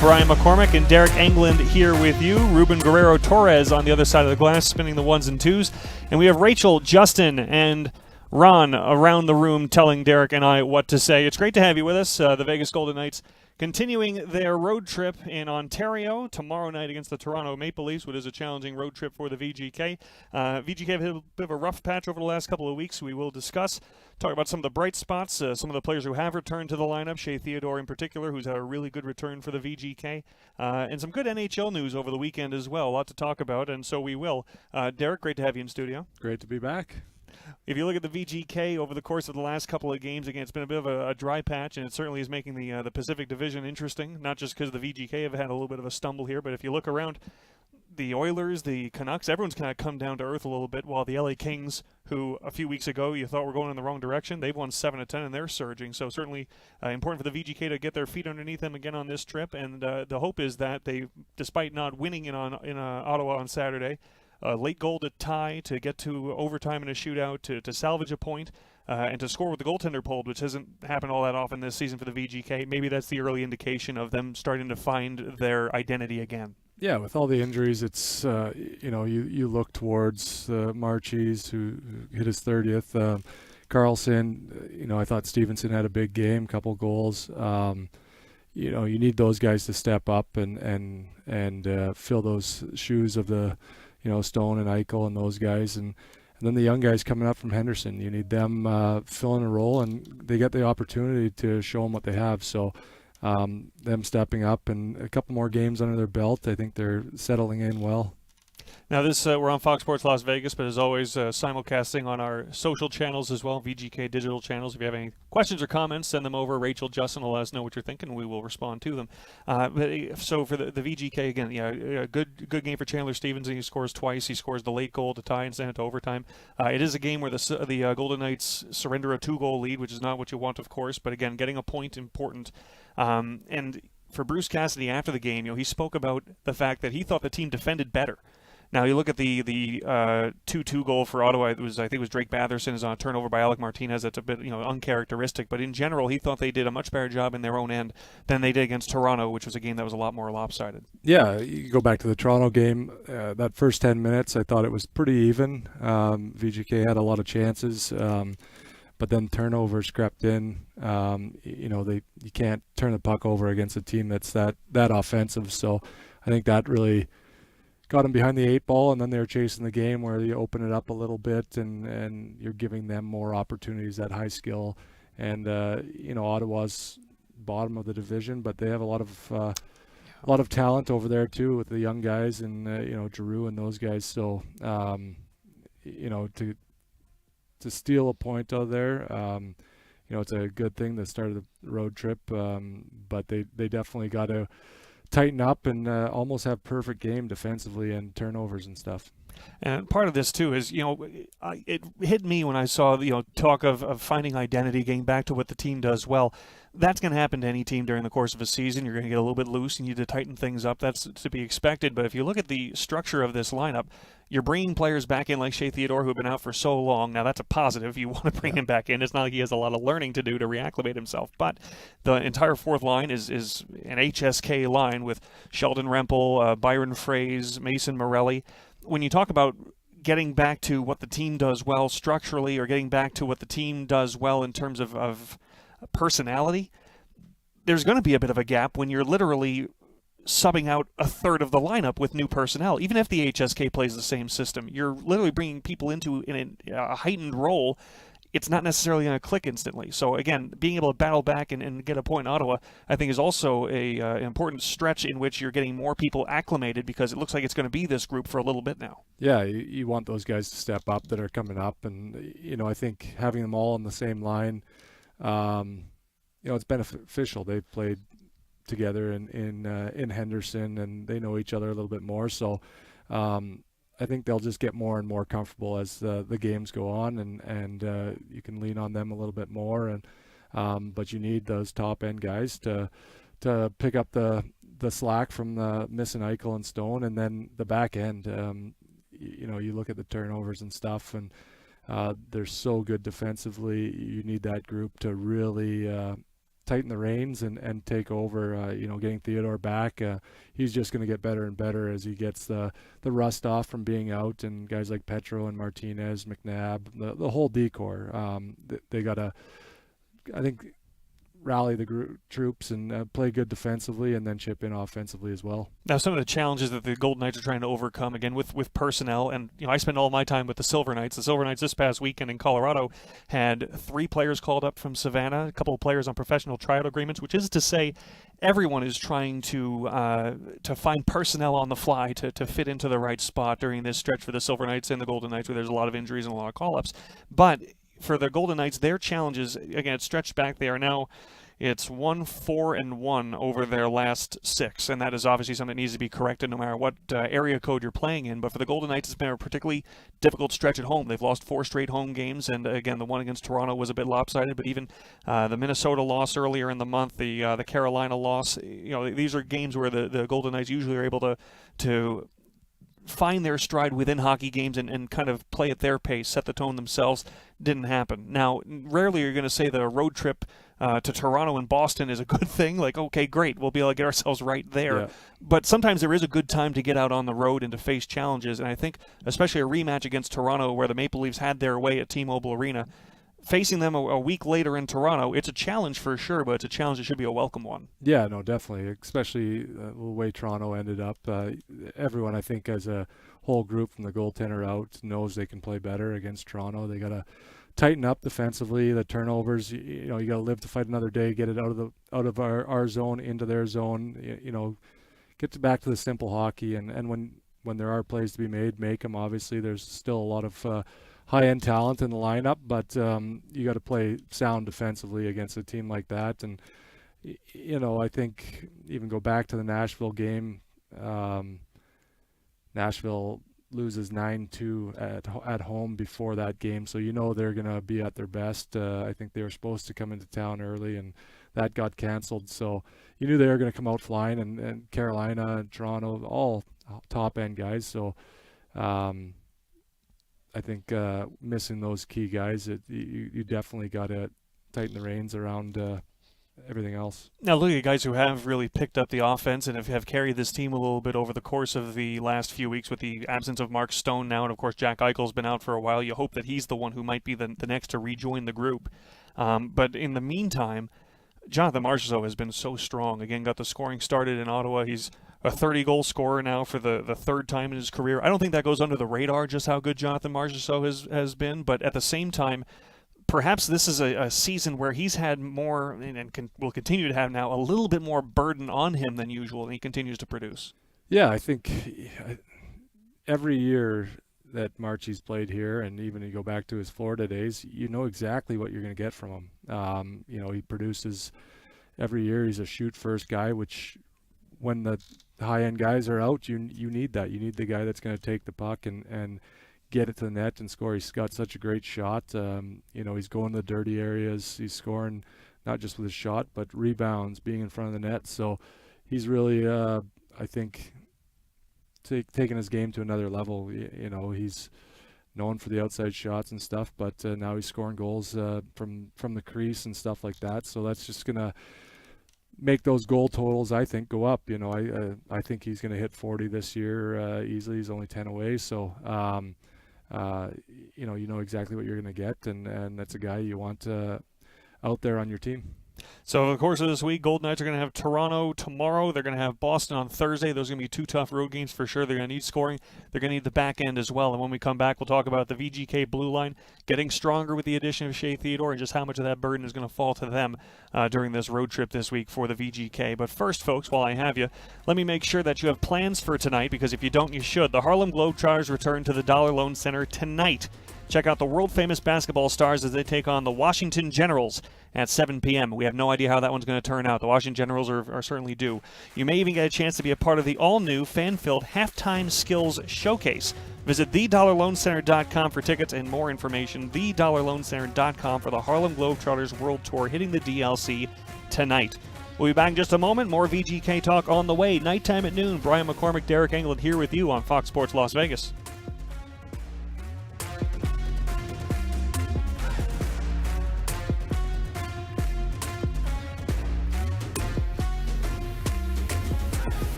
Brian McCormack and Deryk Engelland here with you. Ruben Guerrero-Torres on the other side of the glass, spinning the ones and twos. And we have Rachel, Justin, and Ron around the room telling Deryk and I what to say. It's great to have you with us. The Vegas Golden Knights continuing their road trip in Ontario tomorrow night against the Toronto Maple Leafs, which is a challenging road trip for the VGK. VGK have hit a bit of a rough patch over the last couple of weeks. We will discuss, talk about some of the bright spots, some of the players who have returned to the lineup, Shea Theodore in particular, who's had a really good return for the VGK, and some good NHL news over the weekend as well. A lot to talk about, and so we will. Deryk, great to have you in studio. Great to be back. If you look at the VGK over the course of the last couple of games, again, it's been a bit of a dry patch, and it certainly is making the Pacific Division interesting, not just because the VGK have had a little bit of a stumble here, but if you look around, the Oilers, the Canucks, everyone's kind of come down to earth a little bit, while the LA Kings, who a few weeks ago you thought were going in the wrong direction, they've won 7 of 10 and they're surging. So certainly important for the VGK to get their feet underneath them again on this trip, and the hope is that they, despite not winning in Ottawa on Saturday, a late goal to tie, to get to overtime in a shootout, to salvage a point, and to score with the goaltender pulled, which hasn't happened all that often this season for the VGK. Maybe that's the early indication of them starting to find their identity again. Yeah, with all the injuries, it's, you look towards Marchese, who hit his 30th. Carlson, I thought Stevenson had a big game, couple goals. You need those guys to step up and fill those shoes of the Stone and Eichel and those guys, and then the young guys coming up from Henderson. You need them filling a role, and they get the opportunity to show them what they have. So them stepping up and a couple more games under their belt, I think they're settling in well. Now this, we're on Fox Sports Las Vegas, but as always, simulcasting on our social channels as well, VGK digital channels. If you have any questions or comments, send them over. Rachel, Justin will let us know what you're thinking, and we will respond to them. So for the VGK, again, a good game for Chandler Stevenson. He scores twice. He scores the late goal to tie and send it to overtime. It is a game where the Golden Knights surrender a 2-goal lead, which is not what you want, of course, but again, getting a point important. And for Bruce Cassidy after the game, he spoke about the fact that he thought the team defended better. Now you look at the 2-2 goal for Ottawa. I think it was Drake Batherson is on a turnover by Alec Martinez. That's a bit uncharacteristic, but in general he thought they did a much better job in their own end than they did against Toronto, which was a game that was a lot more lopsided. Yeah, you go back to the Toronto game. That first 10 minutes, I thought it was pretty even. VGK had a lot of chances, but then turnovers crept in. You can't turn the puck over against a team that's that offensive. So I think that really got them behind the 8 ball, and then they were chasing the game where you open it up a little bit and you're giving them more opportunities at high skill. And Ottawa's bottom of the division, but they have a lot of talent over there too with the young guys and Giroux and those guys. So to steal a point out there, it's a good thing, the start of the road trip, but they definitely got to tighten up and almost have perfect game defensively and turnovers and stuff. And part of this too is, it hit me when I saw talk of finding identity, getting back to what the team does well. That's going to happen to any team during the course of a season. You're going to get a little bit loose. You need to tighten things up. That's to be expected. But if you look at the structure of this lineup, you're bringing players back in like Shea Theodore, who have been out for so long. Now, that's a positive. You want to bring him back in. It's not like he has a lot of learning to do to reacclimate himself. But the entire fourth line is an HSK line with Sheldon Rempel, Byron Frais, Mason Morelli. When you talk about getting back to what the team does well structurally, or getting back to what the team does well in terms of personality, there's going to be a bit of a gap when you're literally subbing out a third of the lineup with new personnel. Even if the HSK plays the same system, you're literally bringing people into a heightened role. It's not necessarily going to click instantly. So again, being able to battle back and get a point in Ottawa, I think, is also an important stretch in which you're getting more people acclimated, because it looks like it's going to be this group for a little bit now. Yeah, you want those guys to step up that are coming up, and I think having them all on the same line, it's beneficial. They've played together in Henderson, and they know each other a little bit more. So I think they'll just get more and more comfortable as the games go on, and you can lean on them a little bit more. And but you need those top end guys to pick up the slack from the missing Eichel and Stone, and then the back end. You look at the turnovers and stuff, and they're so good defensively. You need that group to really tighten the reins and take over. Getting Theodore back, he's just going to get better and better as he gets the rust off from being out, and guys like Petro and Martinez, McNabb, the whole decor. They got to, I think, rally the troops and play good defensively, and then chip in offensively as well. Now, some of the challenges that the Golden Knights are trying to overcome, again, with personnel, and I spend all my time with the Silver Knights. The Silver Knights this past weekend in Colorado had 3 players called up from Savannah, a couple of players on professional tryout agreements, which is to say everyone is trying to find personnel on the fly to fit into the right spot during this stretch for the Silver Knights and the Golden Knights, where there's a lot of injuries and a lot of call-ups. But for the Golden Knights, their challenges, again, it's stretched back. They are now, it's 1-4-1 over their last 6, and that is obviously something that needs to be corrected no matter what area code you're playing in. But for the Golden Knights, it's been a particularly difficult stretch at home. They've lost 4 straight home games, and again, the one against Toronto was a bit lopsided, but even the Minnesota loss earlier in the month, the Carolina loss, these are games where the Golden Knights usually are able to find their stride within hockey games and kind of play at their pace, set the tone themselves. Didn't happen. Now, rarely you're going to say the road trip to Toronto and Boston is a good thing. Like, okay, great, we'll be able to get ourselves right there. Yeah. But sometimes there is a good time to get out on the road and to face challenges. And I think especially a rematch against Toronto, where the Maple Leafs had their way at T-Mobile Arena, facing them a week later in Toronto, it's a challenge for sure, but it's a challenge that should be a welcome one. Yeah, no, definitely, especially the way Toronto ended up. Everyone, I think, as a whole group from the goaltender out, knows they can play better against Toronto. They got to tighten up defensively. The turnovers, you got to live to fight another day. Get it out of our zone into their zone. Get back to the simple hockey, and when there are plays to be made, make them. Obviously, there's still a lot of high-end talent in the lineup, but you got to play sound defensively against a team like that. And I think even go back to the Nashville game. Nashville loses 9-2 at home before that game, so they're going to be at their best. I think they were supposed to come into town early, and that got canceled. So you knew they were going to come out flying, and Carolina and Toronto, all top-end guys. So I think missing those key guys, you definitely got to tighten the reins around everything else. Now look at guys who have really picked up the offense and have carried this team a little bit over the course of the last few weeks with the absence of Mark Stone now, and of course Jack Eichel's been out for a while. You hope that he's the one who might be the next to rejoin the group. But in the meantime, Jonathan Marchessault has been so strong. Again, got the scoring started in Ottawa. He's a 30-goal scorer now for the third time in his career. I don't think that goes under the radar, just how good Jonathan Marchessault has been, but at the same time, perhaps this is a season where he's had more, and will continue to have now, a little bit more burden on him than usual, and he continues to produce. Yeah, I think every year that Marchie's played here, and even you go back to his Florida days, you know exactly what you're going to get from him. He produces every year. He's a shoot-first guy, which when the high-end guys are out, you need that. You need the guy that's going to take the puck and get it to the net and score. He's got such a great shot. He's going to the dirty areas. He's scoring not just with his shot, but rebounds, being in front of the net. So he's really, I think, taking his game to another level. He's known for the outside shots and stuff, but now he's scoring goals from the crease and stuff like that. So that's just going to make those goal totals, I think, go up. I think he's going to hit 40 this year easily. He's only 10 away. So, you know exactly what you're going to get, and that's a guy you want out there on your team. So, over the course of this week, Golden Knights are going to have Toronto tomorrow. They're going to have Boston on Thursday. Those are going to be 2 tough road games for sure. They're going to need scoring. They're going to need the back end as well. And when we come back, we'll talk about the VGK blue line getting stronger with the addition of Shea Theodore and just how much of that burden is going to fall to them during this road trip this week for the VGK. But first, folks, while I have you, let me make sure that you have plans for tonight, because if you don't, you should. The Harlem Globetrotters return to the Dollar Loan Center tonight. Check out the world-famous basketball stars as they take on the Washington Generals at 7 p.m. We have no idea how that one's going to turn out. The Washington Generals are certainly due. You may even get a chance to be a part of the all-new, fan-filled Halftime Skills Showcase. Visit thedollarloancenter.com for tickets and more information. thedollarloancenter.com for the Harlem Globetrotters World Tour hitting the DLC tonight. We'll be back in just a moment. More VGK talk on the way. Nighttime at noon. Brian McCormack, Deryk Engelland here with you on Fox Sports Las Vegas.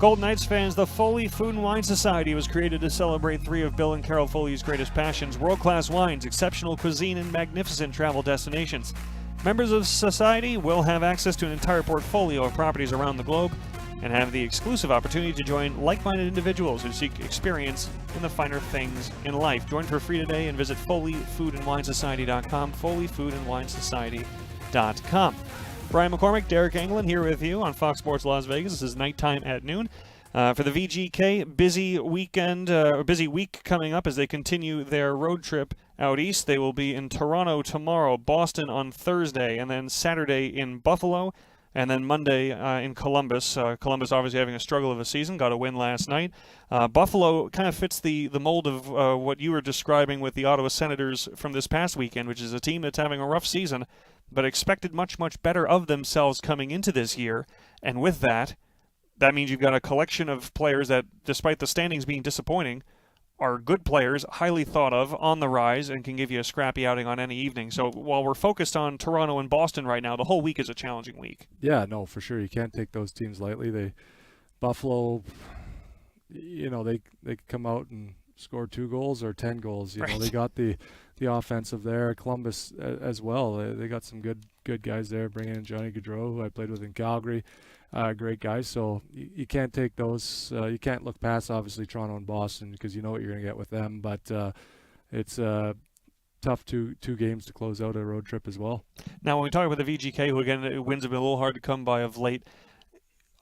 Golden Knights fans, the Foley Food and Wine Society was created to celebrate three of Bill and Carol Foley's greatest passions: world-class wines, exceptional cuisine, and magnificent travel destinations. Members of society will have access to an entire portfolio of properties around the globe and have the exclusive opportunity to join like-minded individuals who seek experience in the finer things in life. Join for free today and visit FoleyFoodAndWineSociety.com, FoleyFoodAndWineSociety.com. Brian McCormack, Deryk Engelland here with you on Fox Sports Las Vegas. This is nighttime at noon. For the VGK, busy week coming up as they continue their road trip out east. They will be in Toronto tomorrow, Boston on Thursday, and then Saturday in Buffalo, and then Monday in Columbus. Columbus obviously having a struggle of a season, got a win last night. Buffalo kind of fits the mold of what you were describing with the Ottawa Senators from this past weekend, which is a team that's having a rough season, but expected much, much better of themselves coming into this year. And with that means you've got a collection of players that, despite the standings being disappointing, are good players, highly thought of, on the rise, and can give you a scrappy outing on any evening. So while we're focused on Toronto and Boston right now, the whole week is a challenging week. Yeah, no, for sure. You can't take those teams lightly. Buffalo, they could come out and score 2 goals or 10 goals. You know, they got the offensive there. Columbus as well. They got some good guys there. Bringing in Johnny Gaudreau, who I played with in Calgary. Great guys. So you can't take those. You can't look past, obviously, Toronto and Boston, because you know what you're going to get with them. But it's tough two games to close out a road trip as well. Now, when we talk about the VGK, who again, wins have been a little hard to come by of late,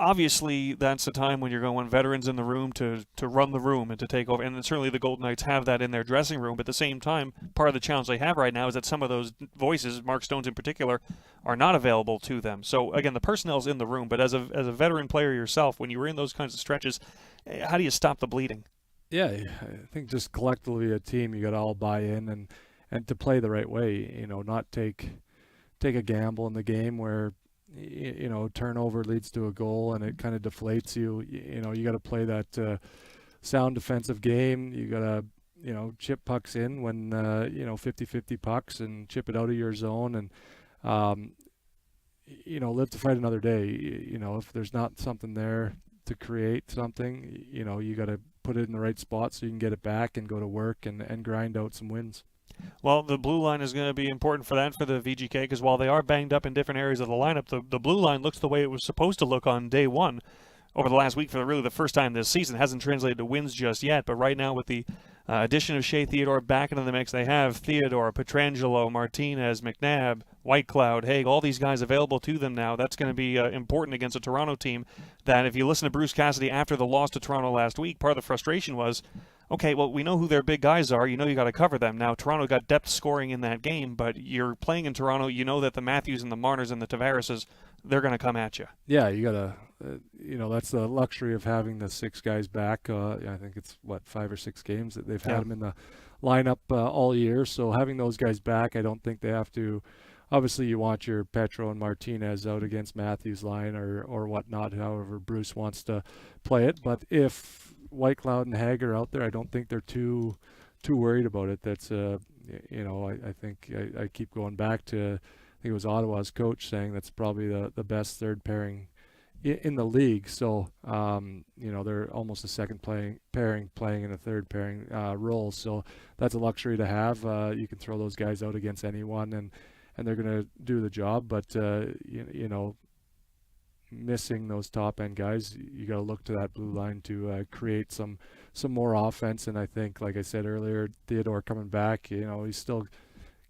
obviously that's the time when you're going to want veterans in the room to run the room and to take over. And certainly the Golden Knights have that in their dressing room. But at the same time, part of the challenge they have right now is that some of those voices, Mark Stone's in particular, are not available to them. So again, the personnel's in the room. But as a veteran player yourself, when you were in those kinds of stretches, how do you stop the bleeding? Yeah, I think just collectively a team, you got to all buy in and to play the right way. You know, not take a gamble in the game where turnover leads to a goal and it kind of deflates you. You know, you got to play that sound defensive game. You got to, chip pucks in when, 50-50 pucks and chip it out of your zone and, live to fight another day. If there's not something there to create something, you got to put it in the right spot so you can get it back and go to work and grind out some wins. Well, the blue line is going to be important for that for the VGK, because while they are banged up in different areas of the lineup, the blue line looks the way it was supposed to look on day one over the last week for really the first time this season. It hasn't translated to wins just yet, but right now with the addition of Shea Theodore back into the mix, they have Theodore, Pietrangelo, Martinez, McNabb, Whitecloud, Haig, all these guys available to them now. That's going to be important against a Toronto team that, if you listen to Bruce Cassidy after the loss to Toronto last week, part of the frustration was, okay, well, we know who their big guys are. You know you got to cover them. Now, Toronto got depth scoring in that game, but you're playing in Toronto. You know that the Matthews and the Marners and the Tavarises, they're going to come at you. Yeah, you got to, that's the luxury of having the 6 guys back. I think it's, 5 or 6 games that they've had them in the lineup all year. So having those guys back, I don't think they have to. Obviously, you want your Petro and Martinez out against Matthews' line or whatnot, however Bruce wants to play it. But if Whitecloud and Haig are out there, I don't think they're too worried about it. That's I think I keep going back to, I think it was Ottawa's coach saying that's probably the best third pairing in the league. So they're almost a second pairing playing in a third pairing role. So that's a luxury to have. You can throw those guys out against anyone and they're going to do the job. But missing those top end guys, you got to look to that blue line to create some more offense. And I think, like I said earlier, Theodore coming back, he's still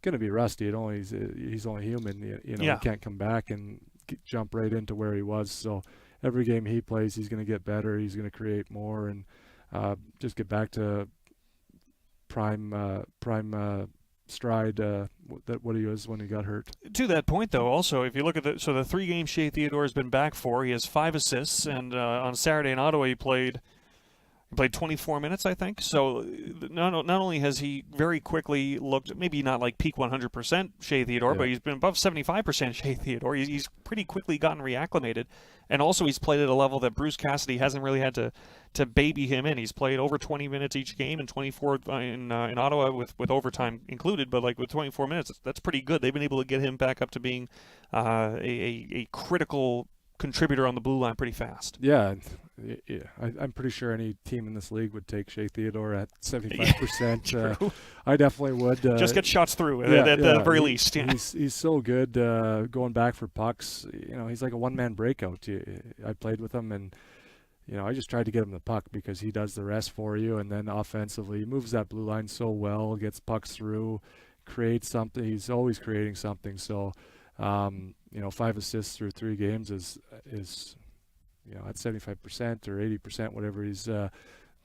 going to be rusty. He's only human. He can't come back and jump right into where he was. So every game he plays, he's going to get better. He's going to create more and just get back to prime stride what he was when he got hurt. To that point, though, also, if you look at the 3 games Shea Theodore has been back for, he has 5 assists, and on Saturday in Ottawa he played 24 minutes, I think. So not only has he very quickly looked, maybe not like peak 100% Shea Theodore, but he's been above 75% Shea Theodore. He's pretty quickly gotten reacclimated. And also he's played at a level that Bruce Cassidy hasn't really had to baby him in. He's played over 20 minutes each game and 24 in Ottawa with overtime included. But with 24 minutes, that's pretty good. They've been able to get him back up to being a critical contributor on the blue line pretty fast. Yeah, I'm pretty sure any team in this league would take Shea Theodore at 75%. I definitely would. Just get shots through at the very least. Yeah. He's so good going back for pucks. He's like a one-man breakout. I played with him, and I just tried to get him the puck because he does the rest for you. And then offensively, he moves that blue line so well, gets pucks through, creates something. He's always creating something. So, 5 assists through 3 games is at 75% or 80%, whatever he's the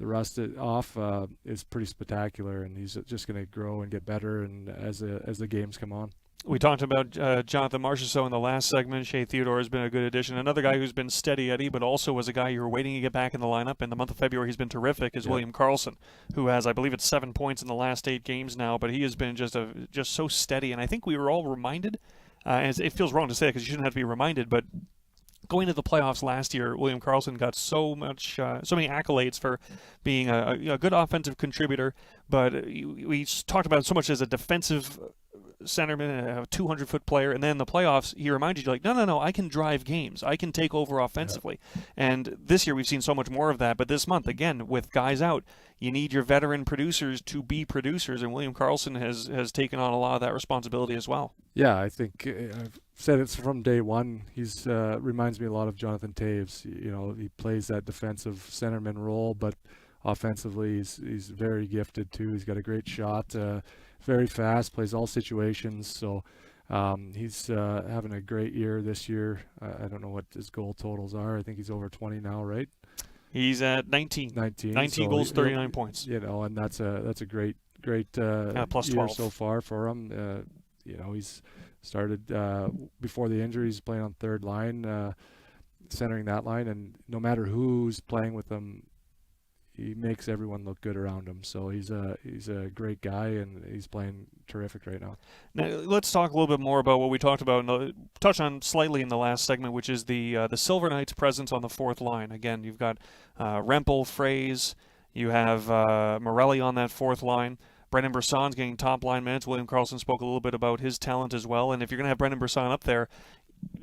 rust off is pretty spectacular, and he's just going to grow and get better and as the games come on. We talked about Jonathan Marchessault in the last segment. Shea Theodore has been a good addition. Another guy who's been steady Eddie, but also was a guy you were waiting to get back in the lineup. In the month of February, he's been terrific, is William Karlsson, who has, I believe it's 7 points in the last 8 games now, but he has been just so steady. And I think we were all reminded, and it feels wrong to say it because you shouldn't have to be reminded, but going to the playoffs last year, William Karlsson got so many accolades for being a good offensive contributor, but we talked about it so much as a defensive centerman, a 200-foot player, and then in the playoffs, he reminded you, like, no, I can drive games. I can take over offensively. Yeah. And this year we've seen so much more of that, but this month, again, with guys out, you need your veteran producers to be producers, and William Karlsson has taken on a lot of that responsibility as well. Yeah, I think I've said it from day one. He's reminds me a lot of Jonathan Toews. He plays that defensive centerman role, but offensively he's very gifted too. He's got a great shot, very fast, plays all situations. So he's having a great year this year. I don't know what his goal totals are. I think he's over 20 now, right? He's at 19 so goals, 39 points. And that's a great plus 12 year so far for him. He's started before the injuries playing on third line, centering that line, and no matter who's playing with him, he makes everyone look good around him. So he's a great guy, and he's playing terrific right now. Now let's talk a little bit more about what we talked about, touch on slightly in the last segment, which is the Silver Knights' presence on the fourth line. Again, you've got Rempel, Fraze, you have Morelli on that fourth line. Brendan Brisson's getting top line minutes. William Karlsson spoke a little bit about his talent as well. And if you're going to have Brendan Brisson up there,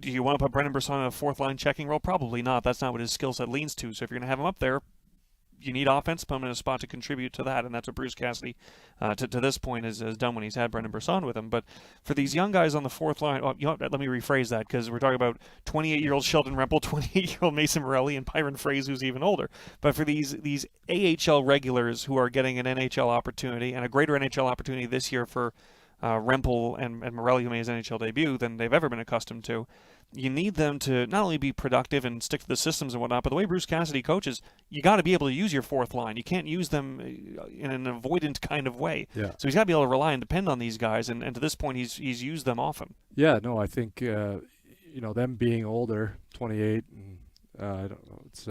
do you want to put Brendan Brisson in a fourth line checking role? Probably not. That's not what his skill set leans to. So if you're going to have him up there, you need offense, put him in a spot to contribute to that, and that's what Bruce Cassidy, to this point, has done when he's had Brendan Brisson with him. But for these young guys on the fourth line, let me rephrase that, because we're talking about 28-year-old Sheldon Rempel, 28-year-old Mason Morelli, and Byron Fraze, who's even older. But for these AHL regulars who are getting an NHL opportunity, and a greater NHL opportunity this year for Rempel and Morelli, who made his NHL debut, than they've ever been accustomed to, you need them to not only be productive and stick to the systems and whatnot, but the way Bruce Cassidy coaches, you got to be able to use your fourth line. You can't use them in an avoidant kind of way. Yeah. So he's got to be able to rely and depend on these guys, and to this point, he's used them often. Yeah, no, I think them being older, 28, and I don't know, it's.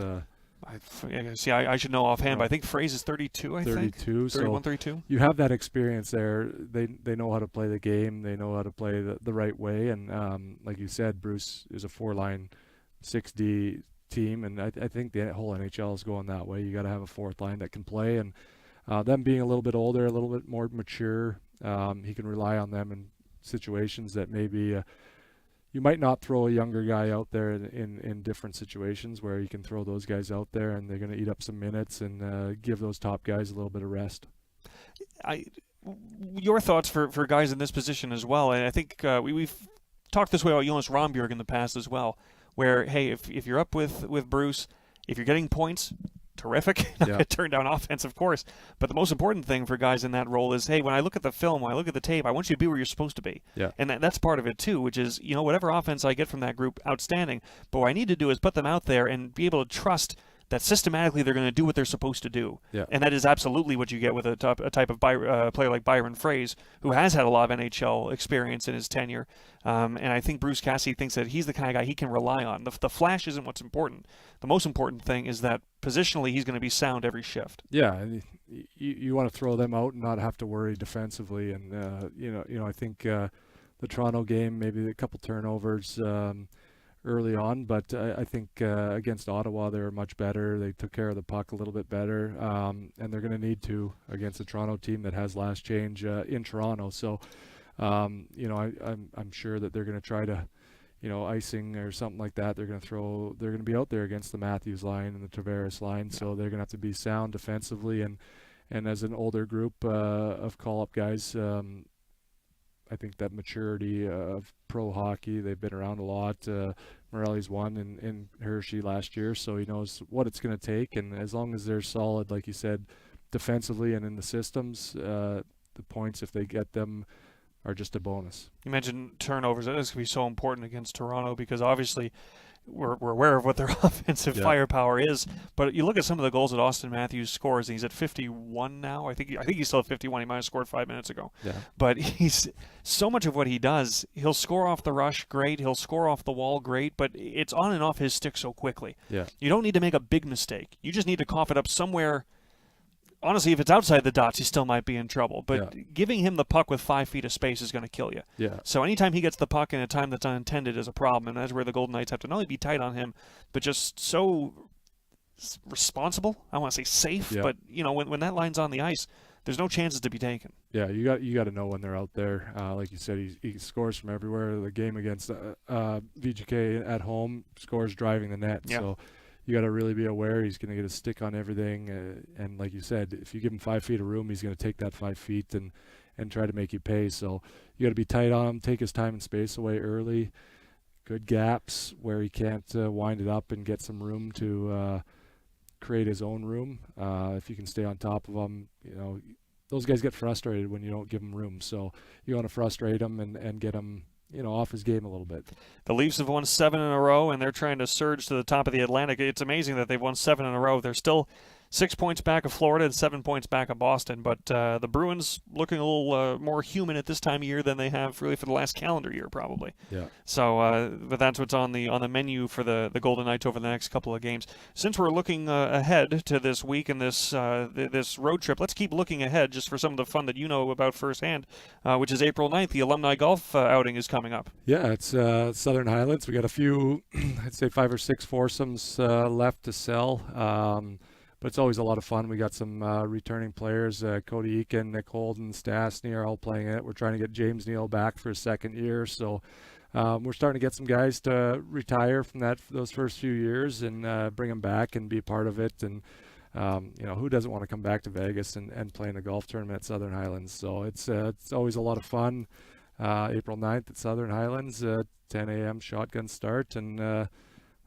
I should know offhand, but I think Fraze is 32, I think. 32, 31, so 32. You have that experience there. They know how to play the game. They know how to play the right way. And like you said, Bruce is a 4-line 6D team, and I think the whole NHL is going that way. You got to have a fourth line that can play, and them being a little bit older, a little bit more mature, he can rely on them in situations that maybe you might not throw a younger guy out there in different situations, where you can throw those guys out there and they're going to eat up some minutes and give those top guys a little bit of rest. Your thoughts for guys in this position as well, and I think we've talked this way about Jonas Rondbjerg in the past as well, where, hey, if you're up with Bruce, if you're getting points, terrific. Yeah. Turn down offense, of course. But the most important thing for guys in that role is, hey, when I look at the film, when I look at the tape, I want you to be where you're supposed to be. Yeah. And that's part of it too, which is, whatever offense I get from that group, outstanding. But what I need to do is put them out there and be able to trust that systematically they're going to do what they're supposed to do. Yeah. And that is absolutely what you get with a type of player like Byron Fraze, who has had a lot of NHL experience in his tenure. And I think Bruce Cassidy thinks that he's the kind of guy he can rely on. The flash isn't what's important. The most important thing is that positionally he's going to be sound every shift. Yeah, and you want to throw them out and not have to worry defensively. And I think the Toronto game, maybe a couple turnovers early on, but I think against Ottawa they were much better. They took care of the puck a little bit better, and they're going to need to against a Toronto team that has last change in Toronto. So, I'm sure that they're going to try to, icing or something like that, they're going to be out there against the Matthews line and the Tavares line. So they're going to have to be sound defensively. And as an older group of call-up guys, I think that maturity of pro hockey, they've been around a lot. Morelli's won in Hershey last year, so he knows what it's going to take. And as long as they're solid, like you said, defensively and in the systems, the points, if they get them, are just a bonus. You mentioned turnovers. That is going to be so important against Toronto because obviously we're aware of what their offensive firepower is. But you look at some of the goals that Austin Matthews scores, and he's at 51 now. I think he's still at 51. He might have scored 5 minutes ago. Yeah. But he's so much of what he does, he'll score off the rush, great. He'll score off the wall, great. But it's on and off his stick so quickly. Yeah. You don't need to make a big mistake. You just need to cough it up somewhere. Honestly, if it's outside the dots, he still might be in trouble. But giving him the puck with 5 feet of space is going to kill you. Yeah. So anytime he gets the puck in a time that's unintended is a problem, and that's where the Golden Knights have to not only be tight on him, but just so responsible. I want to say safe, but when that line's on the ice, there's no chances to be taken. Yeah, you got to know when they're out there. Like you said, he scores from everywhere. The game against VGK at home, scores driving the net. Yeah. So you got to really be aware he's going to get a stick on everything. And like you said, if you give him 5 feet of room, he's going to take that 5 feet and try to make you pay. So you got to be tight on him, take his time and space away early. Good gaps where he can't wind it up and get some room to create his own room. If you can stay on top of him, those guys get frustrated when you don't give them room. So you want to frustrate him and get him off his game a little bit. The Leafs have won 7 in a row, and they're trying to surge to the top of the Atlantic. It's amazing that they've won 7 in a row. They're still 6 points back of Florida and 7 points back of Boston. But the Bruins looking a little more human at this time of year than they have really for the last calendar year, probably. Yeah. So, but that's what's on the menu for the Golden Knights over the next couple of games. Since we're looking ahead to this week and this road trip, let's keep looking ahead just for some of the fun that you know about firsthand, which is April 9th. The Alumni Golf outing is coming up. Yeah, it's Southern Highlands. We got a few, I'd say 5 or 6 foursomes left to sell. But it's always a lot of fun. We got some returning players, Cody Eakin, Nick Holden, Stastny are all playing it. We're trying to get James Neal back for his second year. So we're starting to get some guys to retire from those first few years and bring them back and be a part of it. And, who doesn't want to come back to Vegas and play in a golf tournament at Southern Highlands? So it's always a lot of fun. April 9th at Southern Highlands, 10 a.m. shotgun start, and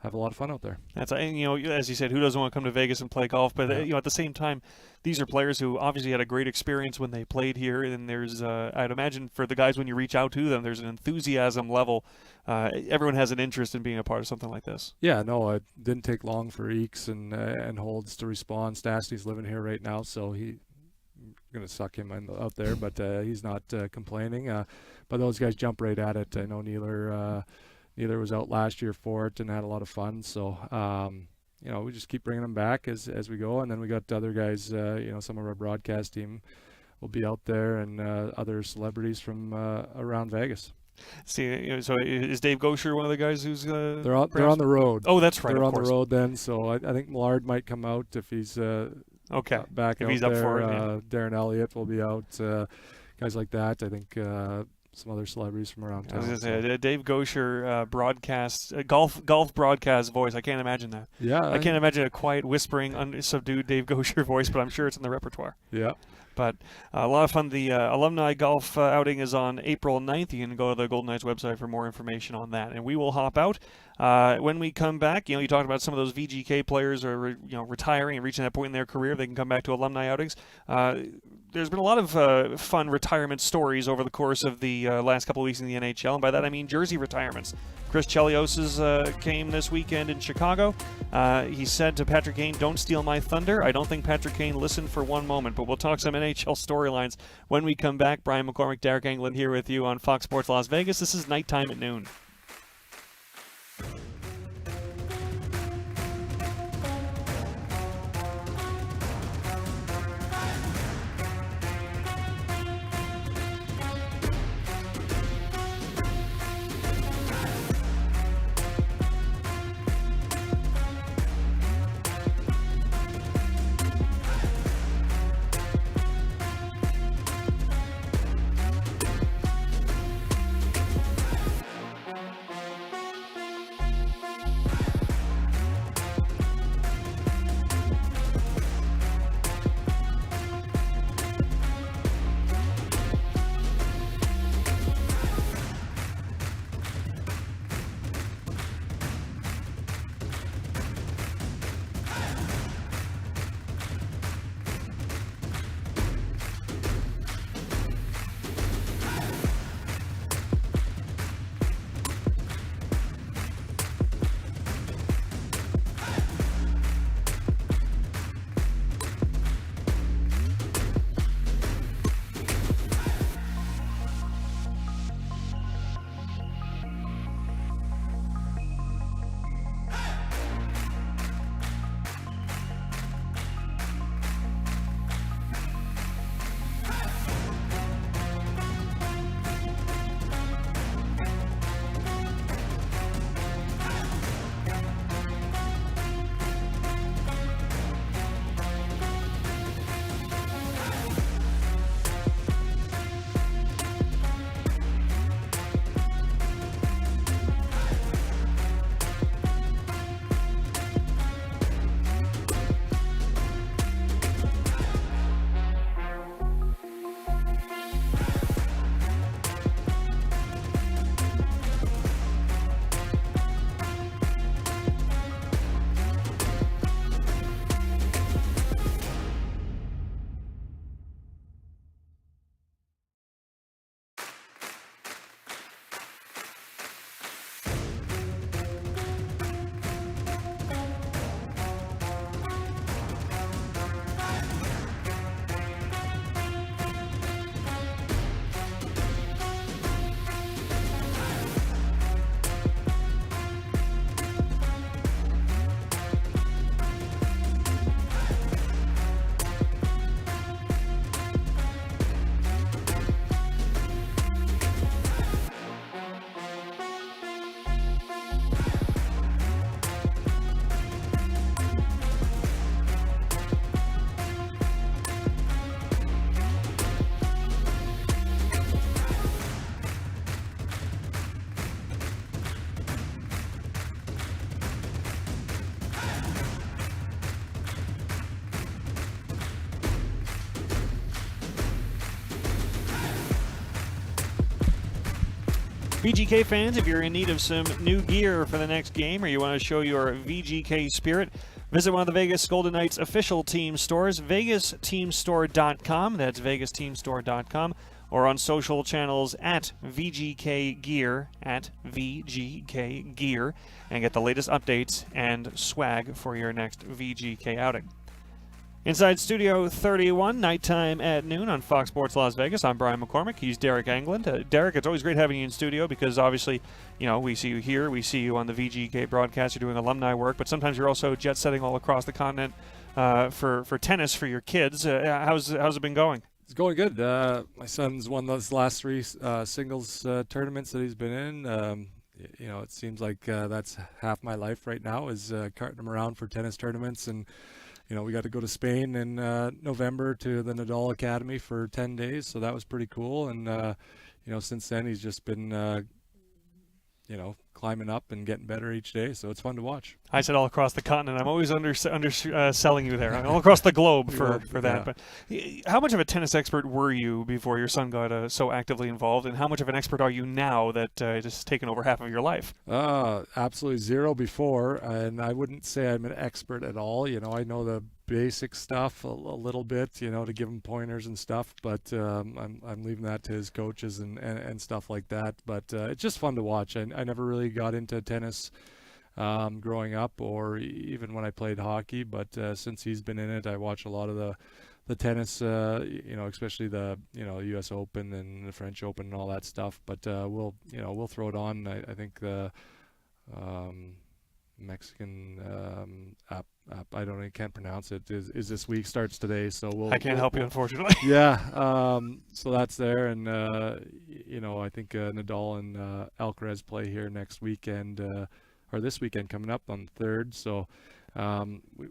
have a lot of fun out there. That's as you said, who doesn't want to come to Vegas and play golf? But at the same time, these are players who obviously had a great experience when they played here. And there's, I'd imagine, for the guys when you reach out to them, there's an enthusiasm level. Everyone has an interest in being a part of something like this. Yeah, no, it didn't take long for Eakes and Holds to respond. Stastny's living here right now, so he's going to suck him out there, but he's not complaining. But those guys jump right at it. I know Neither was out last year for it and had a lot of fun. So, we just keep bringing them back as we go. And then we got other guys, some of our broadcast team will be out there and other celebrities from around Vegas. See, so is Dave Gaucher one of the guys who's they're on the road. Oh, that's right. They're on course. the road then. So I think Millard might come out if he's back if out he's there. up for it. Yeah. Darren Elliott will be out. Guys like that. I think some other celebrities from around town. I was going to say, Dave Gaucher broadcast golf broadcast voice. I can't imagine that. Yeah, I can't imagine a quiet, whispering, subdued Dave Gaucher voice, but I'm sure it's in the repertoire. Yeah. But a lot of fun. The Alumni Golf outing is on April 9th. You can go to the Golden Knights website for more information on that. And we will hop out. When we come back, you talked about some of those VGK players are retiring and reaching that point in their career. They can come back to alumni outings. There's been a lot of fun retirement stories over the course of the last couple of weeks in the NHL, and by that I mean jersey retirements. Chris Chelios came this weekend in Chicago. He said to Patrick Kane, "Don't steal my thunder." I don't think Patrick Kane listened for one moment, but we'll talk some NHL storylines when we come back. Brian McCormack, Deryk Engelland here with you on Fox Sports Las Vegas. This is Nighttime at Noon. VGK fans, if you're in need of some new gear for the next game or you want to show your VGK spirit, visit one of the Vegas Golden Knights official team stores, vegasteamstore.com. That's vegasteamstore.com. Or on social channels at VGK Gear, and get the latest updates and swag for your next VGK outing. Inside Studio 31, nighttime at noon on Fox Sports Las Vegas. I'm Brian McCormack. He's Deryk Engelland. Deryk, it's always great having you in studio because obviously, we see you here, we see you on the VGK broadcast. You're doing alumni work, but sometimes you're also jet setting all across the continent for tennis for your kids. How's it been going? It's going good. My son's won those last three singles tournaments that he's been in. It seems like that's half my life right now is carting him around for tennis tournaments. And, we got to go to Spain in November to the Nadal Academy for 10 days. So that was pretty cool. And, since then he's just been, climbing up and getting better each day. So it's fun to watch. I said all across the continent. I'm always selling you there. All across the globe for that. But how much of a tennis expert were you before your son got so actively involved? And how much of an expert are you now that it has taken over half of your life? Absolutely zero before. And I wouldn't say I'm an expert at all. I know the basic stuff a little bit, to give him pointers and stuff, but I'm leaving that to his coaches and stuff like that. But it's just fun to watch. I never really got into tennis growing up or even when I played hockey, but since he's been in it, I watch a lot of the tennis, especially the U.S. Open and the French Open and all that stuff. But we'll throw it on. I think the Mexican app I can't pronounce it, is this week, starts today, so I can't help you, unfortunately. Yeah, so that's there, and I think Nadal and Alcaraz play here next weekend, or this weekend coming up on the 3rd, so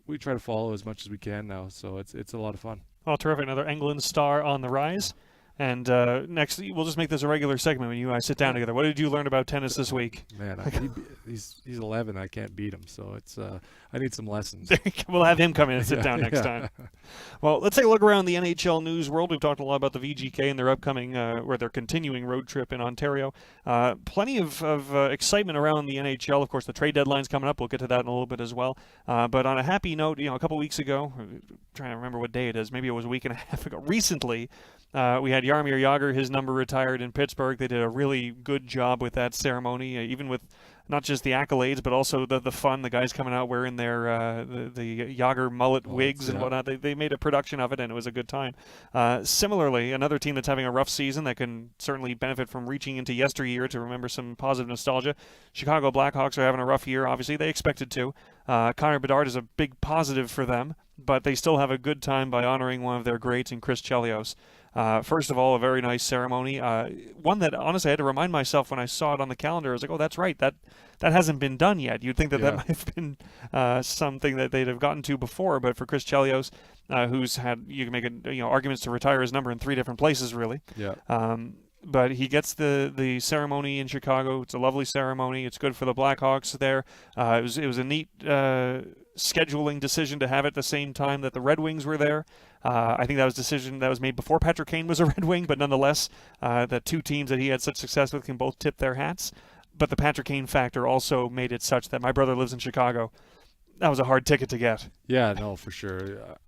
we try to follow as much as we can now, so it's a lot of fun. Oh, terrific. Another Engelland star on the rise. And next, we'll just make this a regular segment when you and I sit down together. What did you learn about tennis this week? Man, he's 11. I can't beat him, so it's I need some lessons. We'll have him come in and sit down next time. Well, let's take a look around the NHL news world. We've talked a lot about the VGK and their upcoming, or their continuing road trip in Ontario. Plenty of excitement around the NHL. Of course, the trade deadline's coming up. We'll get to that in a little bit as well. But on a happy note, a couple weeks ago, I'm trying to remember what day it is. Maybe it was a week and a half ago. Recently, we had Jaromir Jagr, his number retired in Pittsburgh. They did a really good job with that ceremony, even with not just the accolades, but also the fun. The guys coming out wearing their the Jagr mullet wigs and whatnot. They made a production of it, and it was a good time. Similarly, another team that's having a rough season that can certainly benefit from reaching into yesteryear to remember some positive nostalgia. Chicago Blackhawks are having a rough year. Obviously, they expected to. Connor Bedard is a big positive for them, but they still have a good time by honoring one of their greats in Chris Chelios. First of all, a very nice ceremony. One that, honestly, I had to remind myself when I saw it on the calendar. I was like, oh, that's right. That hasn't been done yet. You'd think that might have been something that they'd have gotten to before. But for Chris Chelios, who's had, you can make arguments to retire his number in 3 different places, really. Yeah. But he gets the ceremony in Chicago. It's a lovely ceremony. It's good for the Blackhawks there. It was a neat scheduling decision to have it at the same time that the Red Wings were there. I think that was a decision that was made before Patrick Kane was a Red Wing, but nonetheless, the two teams that he had such success with can both tip their hats. But the Patrick Kane factor also made it such that my brother lives in Chicago. That was a hard ticket to get. Yeah, no, for sure.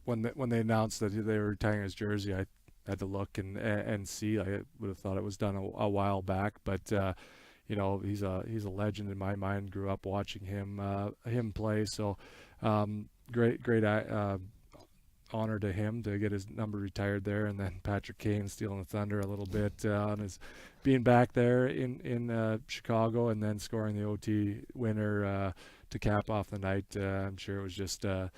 When they announced that they were retiring his jersey, I had to look and see. I would have thought it was done a while back, but he's a legend in my mind. Grew up watching him play, so great honor to him to get his number retired there, and then Patrick Kane stealing the thunder a little bit on his being back there in Chicago, and then scoring the OT winner to cap off the night. I'm sure it was just an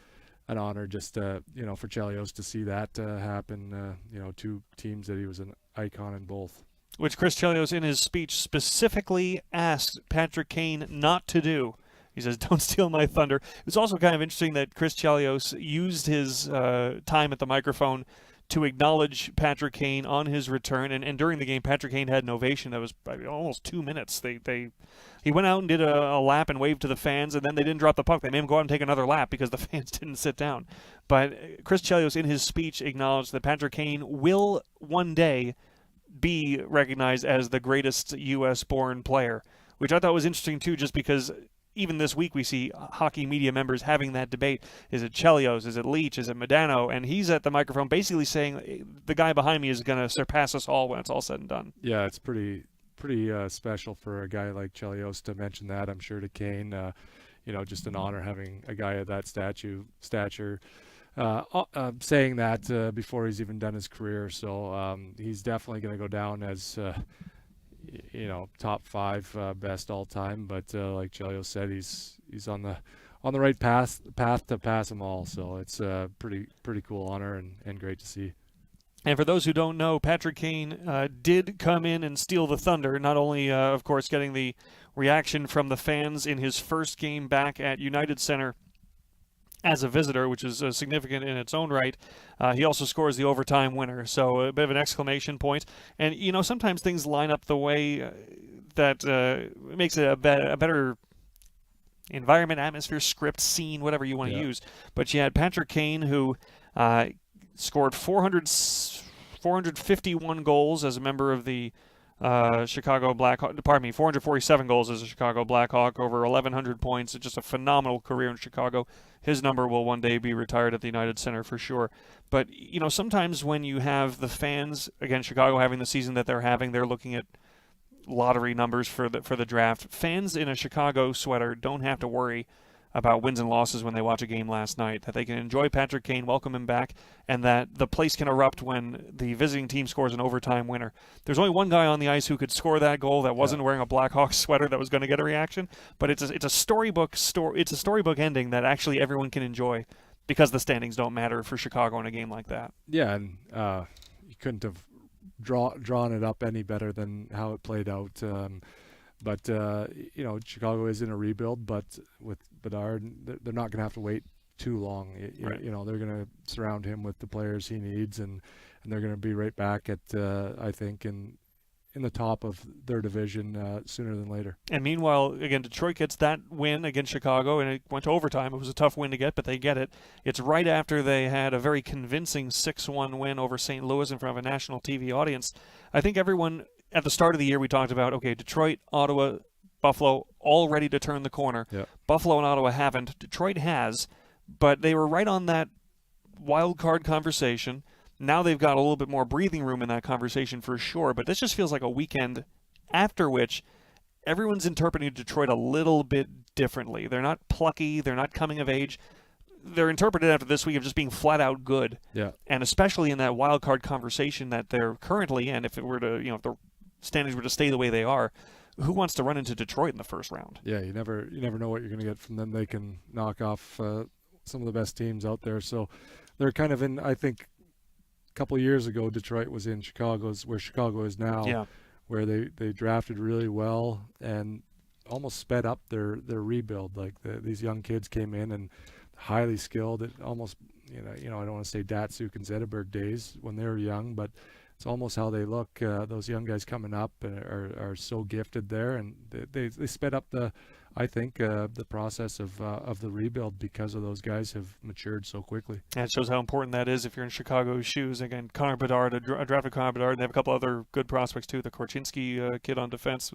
honor just for Chelios to see that happen. Two teams that he was an icon in both. Which Chris Chelios in his speech specifically asked Patrick Kane not to do. He says, "Don't steal my thunder." It was also kind of interesting that Chris Chelios used his time at the microphone to acknowledge Patrick Kane on his return. And during the game, Patrick Kane had an ovation that was almost 2 minutes. He went out and did a lap and waved to the fans, and then they didn't drop the puck. They made him go out and take another lap because the fans didn't sit down. But Chris Chelios, in his speech, acknowledged that Patrick Kane will one day be recognized as the greatest U.S.-born player, which I thought was interesting too, just because even this week we see hockey media members having that debate. Is it Chelios? Is it Leach? Is it Modano? And he's at the microphone basically saying the guy behind me is going to surpass us all when it's all said and done. Yeah, it's pretty special for a guy like Chelios to mention that. I'm sure to Kane, just an honor having a guy of that stature saying that before he's even done his career. So he's definitely going to go down as top 5 best all time. But like Chelios said, he's on the right path to pass them all. So it's a pretty cool honor and great to see. And for those who don't know, Patrick Kane did come in and steal the thunder, not only, of course, getting the reaction from the fans in his first game back at United Center as a visitor, which is significant in its own right. He also scores the overtime winner, so a bit of an exclamation point. And, sometimes things line up the way that makes it a better environment, atmosphere, script, scene, whatever you want to use. But you had Patrick Kane, who scored 451 goals as a member of the Chicago Blackhawk. 447 goals as a Chicago Blackhawk, over 1,100 points. It's just a phenomenal career in Chicago. His number will one day be retired at the United Center for sure. But, sometimes when you have the fans, again, Chicago having the season that they're having, they're looking at lottery numbers for the draft. Fans in a Chicago sweater don't have to worry about wins and losses when they watch a game last night, that they can enjoy Patrick Kane, welcome him back, and that the place can erupt when the visiting team scores an overtime winner. There's only one guy on the ice who could score that goal that wasn't wearing a Blackhawks sweater that was going to get a reaction, but it's a storybook ending that actually everyone can enjoy because the standings don't matter for Chicago in a game like that. Yeah, and you couldn't have drawn it up any better than how it played out. But Chicago is in a rebuild, but with Bedard, they're not going to have to wait too long. Right. They're going to surround him with the players he needs, and they're going to be right back at I think in the top of their division sooner than later. And meanwhile, again, Detroit gets that win against Chicago, and it went to overtime. It was a tough win to get, but they get it. It's right after they had a very convincing 6-1 win over St. Louis in front of a national TV audience. I think everyone at the start of the year we talked about, okay, Detroit, Ottawa, Buffalo, all ready to turn the corner. Yeah. Buffalo and Ottawa haven't. Detroit has, but they were right on that wild card conversation. Now they've got a little bit more breathing room in that conversation for sure, but this just feels like a weekend after which everyone's interpreting Detroit a little bit differently. They're not plucky. They're not coming of age. They're interpreted after this week of just being flat out good. Yeah. And especially in that wild card conversation that they're currently in, if it were to, if the standings were to stay the way they are, who wants to run into Detroit in the first round? Yeah, you never know what you're going to get from them. They can knock off some of the best teams out there. So they're kind of in, I think, a couple of years ago, Detroit was in where Chicago is now, where they drafted really well and almost sped up their rebuild. Like these young kids came in and highly skilled. It almost, I don't want to say Datsuk and Zetterberg days when they were young, but it's almost how they look. Those young guys coming up are so gifted there, and they sped up the process of the rebuild because of those guys have matured so quickly. And it shows how important that is if you're in Chicago's shoes. Again, Connor Bedard, a drafted Connor Bedard, and they have a couple other good prospects too. The Korchinski kid on defense.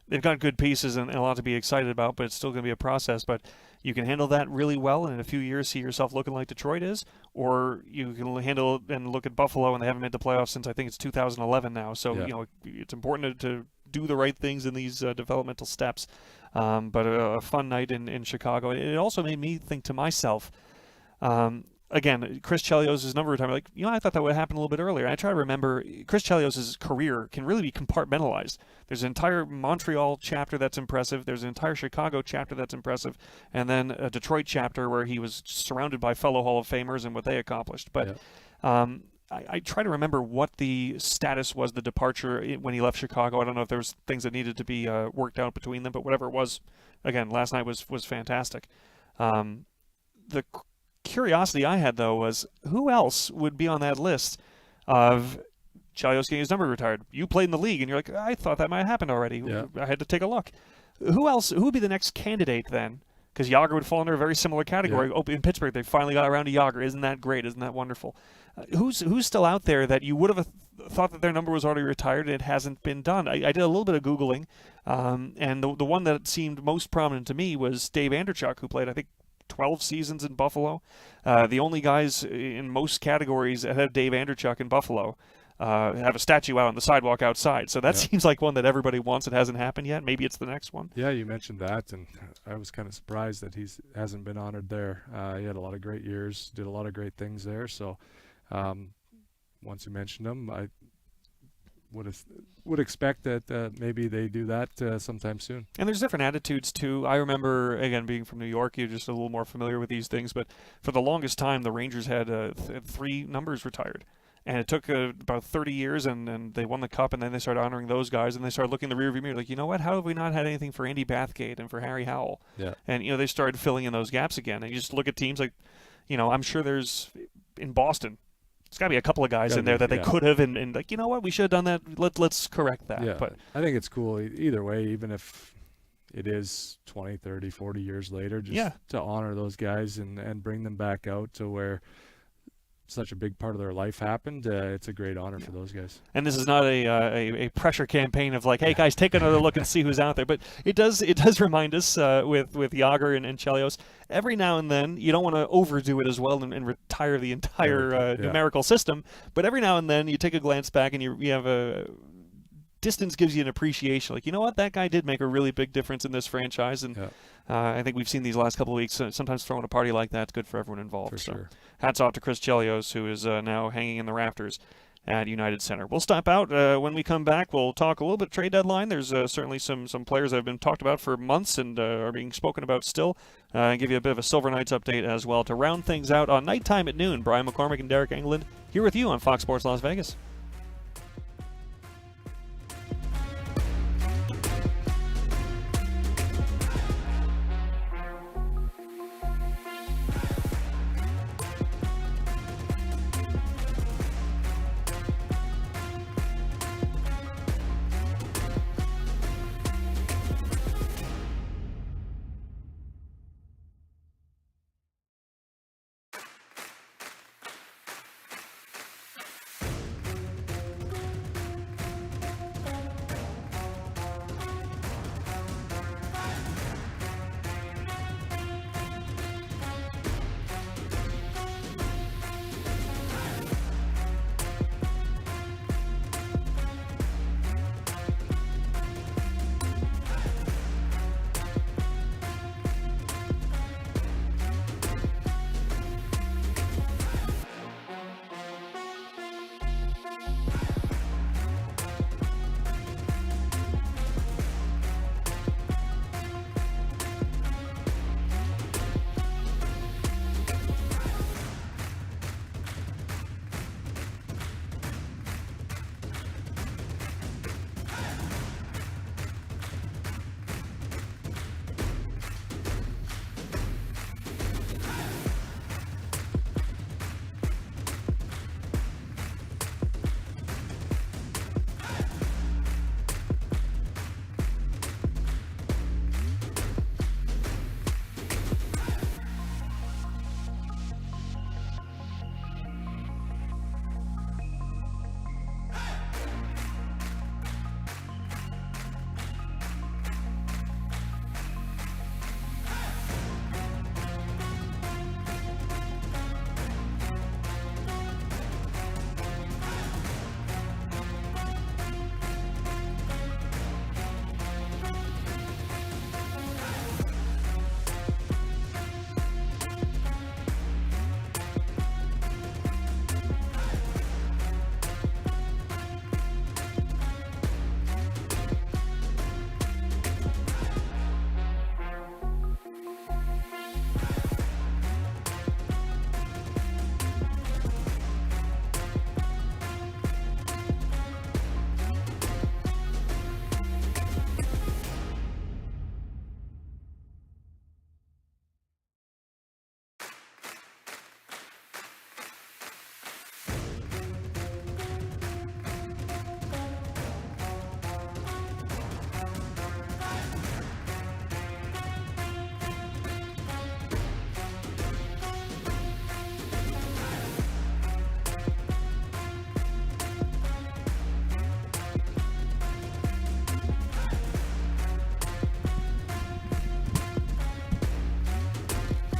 They've got good pieces and a lot to be excited about, but it's still going to be a process. But you can handle that really well, and in a few years see yourself looking like Detroit is, or you can handle it and look at Buffalo, and they haven't made the playoffs since I think it's 2011 now. So it's important to do the right things in these developmental steps. But a fun night in Chicago. It also made me think to myself, again, Chris Chelios' number of time, I thought that would happen a little bit earlier. I try to remember Chris Chelios' career can really be compartmentalized. There's an entire Montreal chapter that's impressive. There's an entire Chicago chapter that's impressive. And then a Detroit chapter where he was surrounded by fellow Hall of Famers and what they accomplished. But I try to remember what the status was, the departure when he left Chicago. I don't know if there was things that needed to be worked out between them, but whatever it was, again, last night was fantastic. The curiosity I had, though, was who else would be on that list of Chelios getting his number retired? You played in the league, and you're like, I thought that might have happened already. Yeah. I had to take a look. Who else? Who would be the next candidate then because Yager would fall under a very similar category. Yeah. Oh, in Pittsburgh, they finally got around to Yager. Isn't that great? Isn't that wonderful? Who's still out there that you would have thought that their number was already retired and it hasn't been done? I did a little bit of Googling, and the one that seemed most prominent to me was Dave Anderchuk, who played, I think, 12 seasons in Buffalo. The only guys in most categories ahead of Dave Anderchuk in Buffalo have a statue out on the sidewalk outside. So that seems like one that everybody wants. It hasn't happened yet. Maybe it's the next one. Yeah, you mentioned that, and I was kind of surprised that he hasn't been honored there. He had a lot of great years, did a lot of great things there. So once you mentioned him, I would expect that maybe they do that sometime soon. And there's different attitudes too. I remember, again, being from New York, you're just a little more familiar with these things. But for the longest time, the Rangers had 3 numbers retired. And it took about 30 years, and they won the Cup, and then they started honoring those guys, and they started looking in the rearview mirror, like, you know what, how have we not had anything for Andy Bathgate and for Harry Howell? Yeah. And, they started filling in those gaps again. And you just look at teams like, I'm sure there's, in Boston, there's got to be a couple of guys in there that they could have, and like, you know what, we should have done that, let's correct that. Yeah, But I think it's cool either way, even if it is 20, 30, 40 years later, just to honor those guys and bring them back out to where such a big part of their life happened. It's a great honor for those guys. And this is not a pressure campaign of like, hey guys, take another look and see who's out there. But it does remind us with Yager and Chelios, every now and then, you don't want to overdo it as well and retire the entire numerical system. But every now and then, you take a glance back and you have a distance gives you an appreciation. Like, you know what, that guy did make a really big difference in this franchise. And I think we've seen these last couple of weeks, sometimes throwing a party like that's good for everyone involved. For sure. Hats off to Chris Chelios, who is now hanging in the rafters at United Center. We'll stop out. When we come back, we'll talk a little bit trade deadline. There's certainly some players that have been talked about for months and are being spoken about still. And give you a bit of a Silver Knights update as well. To round things out on Nighttime at noon, Brian McCormack and Deryk Engelland here with you on Fox Sports Las Vegas.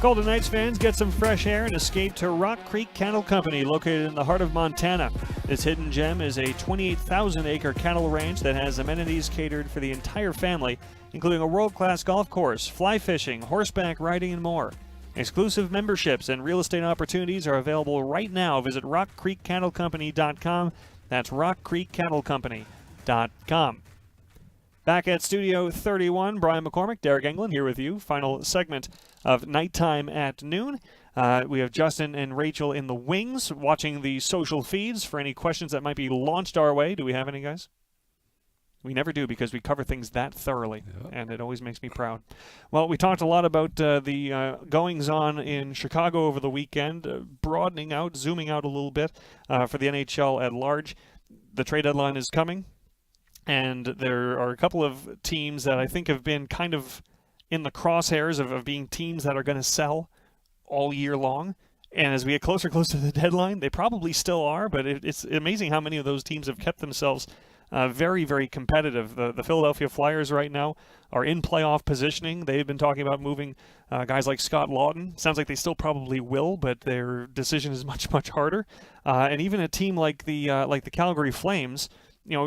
Golden Knights fans, get some fresh air and escape to Rock Creek Cattle Company, located in the heart of Montana. This hidden gem is a 28,000-acre cattle ranch that has amenities catered for the entire family, including a world-class golf course, fly fishing, horseback riding, and more. Exclusive memberships and real estate opportunities are available right now. Visit rockcreekcattlecompany.com. That's rockcreekcattlecompany.com. Back at Studio 31, Brian McCormack, Deryk Engelland here with you. Final segment of Nighttime at Noon. We have Justin and Rachel in the wings watching the social feeds for any questions that might be launched our way. Do we have any, guys? We never do, because we cover things that thoroughly, and it always makes me proud. Well, we talked a lot about the goings-on in Chicago over the weekend, broadening out, zooming out a little bit for the NHL at large. The trade deadline is coming, and there are a couple of teams that I think have been kind of in the crosshairs of being teams that are going to sell all year long. And as we get closer and closer to the deadline, they probably still are, but it's amazing how many of those teams have kept themselves very, very competitive. The Philadelphia Flyers right now are in playoff positioning. They've been talking about moving guys like Scott Lawton. Sounds like they still probably will, but their decision is much, much harder. And even a team like the Calgary Flames,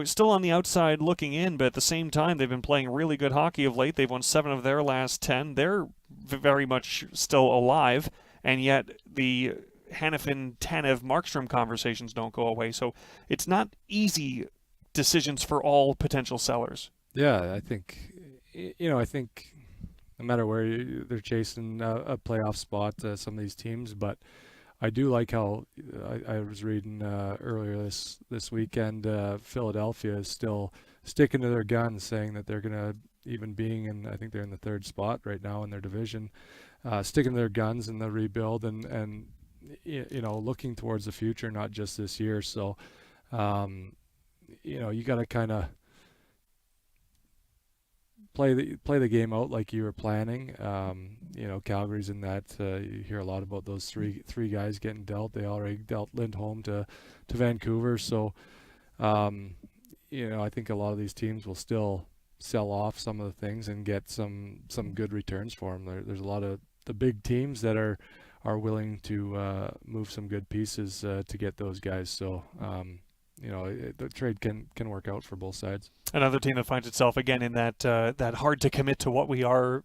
still on the outside looking in, but at the same time, they've been playing really good hockey of late. They've won 7 of their last 10. They're very much still alive, and yet the Hanifin, Tanev, Markstrom conversations don't go away. So it's not easy decisions for all potential sellers. Yeah, I think no matter where they're chasing a playoff spot, some of these teams, but I do like how I was reading earlier this weekend, Philadelphia is still sticking to their guns, saying that they're going to, even being in, I think they're in the 3rd spot right now in their division, sticking to their guns in the rebuild and looking towards the future, not just this year. So, you got to kind of play the game out like you were planning. Calgary's in that. You hear a lot about those three guys getting dealt. They already dealt Lindholm to Vancouver. So, I think a lot of these teams will still sell off some of the things and get some good returns for them. There's a lot of the big teams that are willing to move some good pieces to get those guys. So, the trade can work out for both sides. Another team that finds itself again in that hard to commit to what we are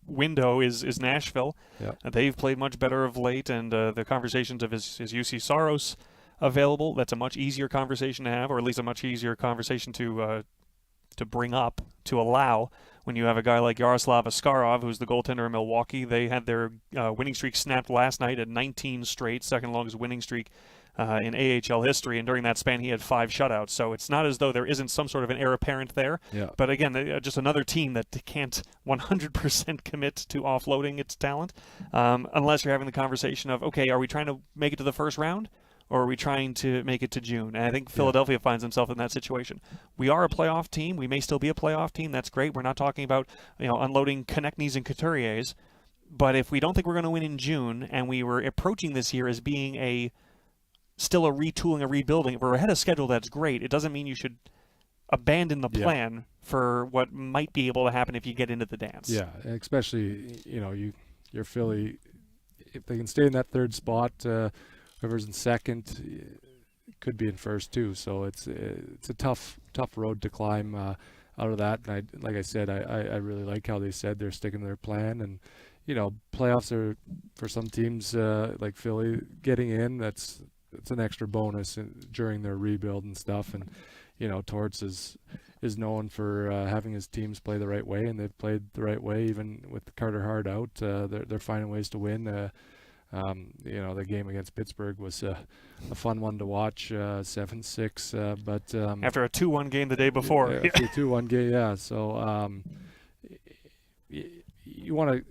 window is Nashville. Yeah. They've played much better of late, and the conversations of is UC Saros available? That's a much easier conversation to have, or at least a much easier conversation to bring up, to allow, when you have a guy like Yaroslav Askarov, who's the goaltender in Milwaukee. They had their winning streak snapped last night at 19 straight, second longest winning streak in AHL history, and during that span he had 5 shutouts. So it's not as though there isn't some sort of an heir apparent there. Yeah. But again, just another team that can't 100% commit to offloading its talent, unless you're having the conversation of, okay, are we trying to make it to the first round, or are we trying to make it to June? And I think Philadelphia finds themselves in that situation. We are a playoff team. We may still be a playoff team. That's great. We're not talking about unloading Konechny's and Couturier's. But if we don't think we're going to win in June, and we were approaching this year as being still a retooling, a rebuilding, if we're ahead of schedule, that's great. It doesn't mean you should abandon the plan for what might be able to happen if you get into the dance. Yeah, especially, you're Philly, if they can stay in that 3rd spot, whoever's in 2nd could be in 1st too. So it's a tough road to climb out of that. And like I said, I really like how they said they're sticking to their plan. And playoffs are, for some teams like Philly, getting in. It's an extra bonus during their rebuild and stuff. And Torts is known for having his teams play the right way, and they've played the right way even with Carter Hart out. They're finding ways to win. The game against Pittsburgh was a fun one to watch, 7-6. But after a 2-1 game the day before, a 2-1 game, yeah. So you want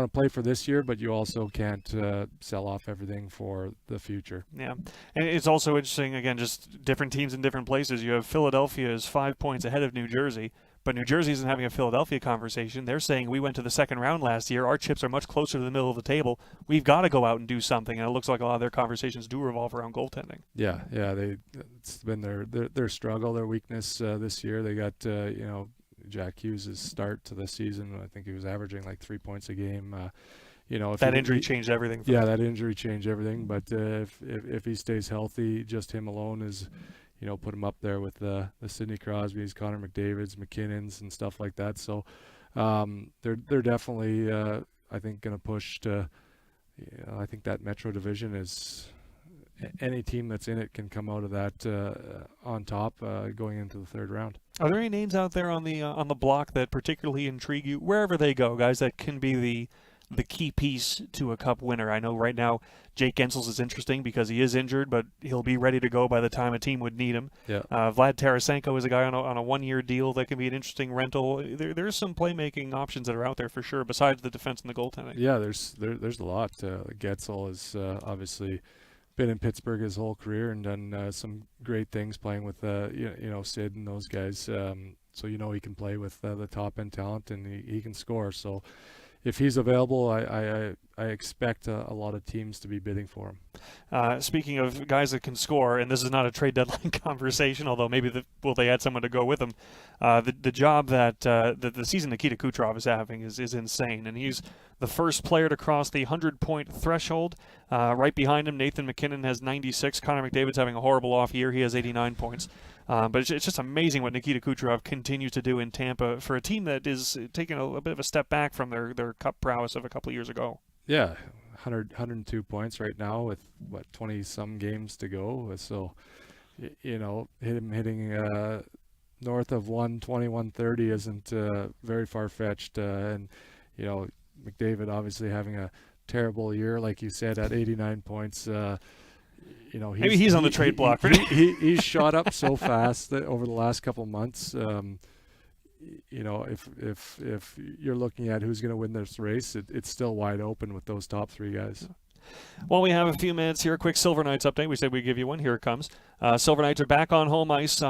to play for this year, but you also can't sell off everything for the future. Yeah, and it's also interesting. Again, just different teams in different places. You have Philadelphia is 5 points ahead of New Jersey. But New Jersey isn't having a Philadelphia conversation. They're saying we went to the 2nd round last year. Our chips are much closer to the middle of the table. We've got to go out and do something. And it looks like a lot of their conversations do revolve around goaltending. Yeah. It's been their struggle, their weakness this year. They got Jack Hughes' start to the season. I think he was averaging like 3 points a game. if that injury changed everything. Yeah, that injury changed everything. But if he stays healthy, just him alone is, put him up there with the Sidney Crosbys, Connor McDavid's, McKinnon's, and stuff like that. So they're definitely, I think, going to push to. I think that Metro division is any team that's in it can come out of that on top going into the third round. Are there any names out there on the block that particularly intrigue you wherever they go, guys, that can be the key piece to a cup winner? I know right now Jake Gensels is interesting because he is injured, but he'll be ready to go by the time a team would need him. Yeah. Vlad Tarasenko is a guy on a one-year deal that can be an interesting rental. There's some playmaking options that are out there for sure, besides the defense and the goaltending. Yeah, there's a lot. Gensel has obviously been in Pittsburgh his whole career and done some great things playing with Sid and those guys. So he can play with the top end talent and he can score. So if he's available, I expect a lot of teams to be bidding for him. Speaking of guys that can score, and this is not a trade deadline conversation, although maybe will they add someone to go with him. The job that the season Nikita Kucherov is having is insane, and he's the first player to cross the 100-point threshold. Right behind him, Nathan McKinnon has 96. Connor McDavid's having a horrible off year. He has 89 points. But it's just amazing what Nikita Kucherov continues to do in Tampa for a team that is taking a bit of a step back from their cup prowess of a couple of years ago. Yeah, 102 points right now with, 20-some games to go. So, him hitting north of 120, 130 isn't very far-fetched. And, McDavid obviously having a terrible year, like you said, at 89 points. Maybe he's on the trade block. He's shot up so fast that over the last couple of months. If you're looking at who's going to win this race, it's still wide open with those top three guys. Well, we have a few minutes here. A quick Silver Knights update. We said we'd give you one. Here it comes. Silver Knights are back on home ice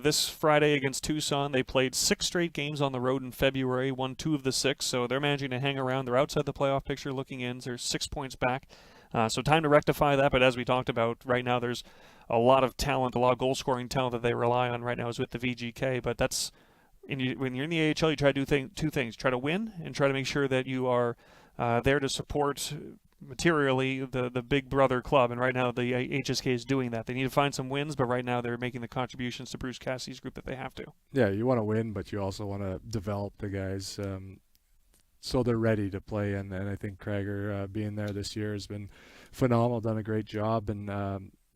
this Friday against Tucson. They played 6 straight games on the road in February, won 2 of the 6, so they're managing to hang around. They're outside the playoff picture looking in. They're 6 points back. So time to rectify that, but as we talked about, right now there's a lot of talent, a lot of goal-scoring talent that they rely on right now is with the VGK, but that's when you're in the AHL, you try to do 2 things. Try to win and try to make sure that you are there to support materially the big brother club, and right now the HSK is doing that. They need to find some wins, but right now they're making the contributions to Bruce Cassidy's group that they have to. Yeah, you want to win, but you also want to develop the guys so they're ready to play, and I think Krager being there this year has been phenomenal, done a great job in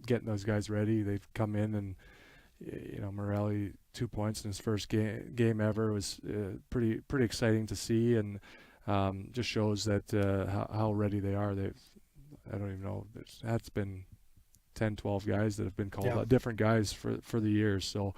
getting those guys ready. They've come in and, Morelli 2 points in his first game ever was pretty exciting to see, and just shows that how ready they are. I don't even know, that's been 10, 12 guys that have been called out, different guys for the years. So